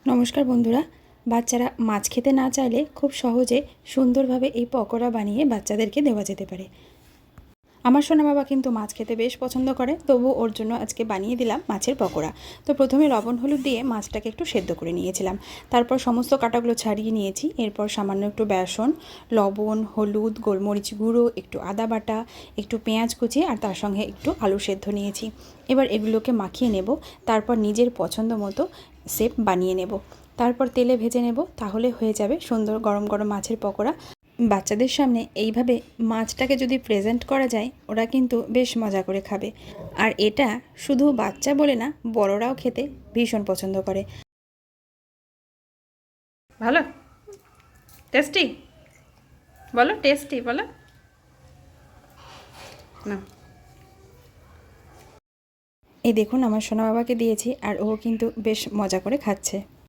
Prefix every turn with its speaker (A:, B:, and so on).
A: নমস্কার বন্ধুরা, বাচ্চারা মাছ খেতে না চাইলে খুব সহজে সুন্দরভাবে এই পকোড়া বানিয়ে বাচ্চাদেরকে দেওয়া যেতে পারে। আমার সোনা বাবা কিন্তু মাছ খেতে বেশ পছন্দ করে, তবু ওর জন্য আজকে বানিয়ে দিলাম মাছের পকোড়া। তো প্রথমে লবণ হলুদ দিয়ে মাছটাকে একটু সেদ্ধ করে নিয়েছিলাম, তারপর সমস্ত কাঁটাগুলো ছাড়িয়ে নিয়েছি। এরপর সামান্য একটু বেসন, লবণ, হলুদ, গোলমরিচ গুঁড়ো, একটু আদা বাটা, একটু পেঁয়াজ কুচি আর তার সঙ্গে একটু আলু সেদ্ধ নিয়েছি। এবার এগুলোকে মাখিয়ে নেব, তারপর নিজের পছন্দ মতো শেপ বানিয়ে নেব, তারপর তেলে ভেজে নেব। তাহলে হয়ে যাবে সুন্দর গরম গরম মাছের পকোড়া। বাচ্চাদের সামনে এইভাবে মাছটাকে যদি প্রেজেন্ট করা যায়, ওরা কিন্তু বেশ মজা করে খাবে। আর এটা শুধু বাচ্চা বলে না, বড়রাও খেতে ভীষণ পছন্দ করে। ভালো, টেস্টি, বলো টেস্টি, বলো না। এই দেখুন, আমার সোনা বাবাকে দিয়েছি আর ও কিন্তু বেশ মজা করে খাচ্ছে।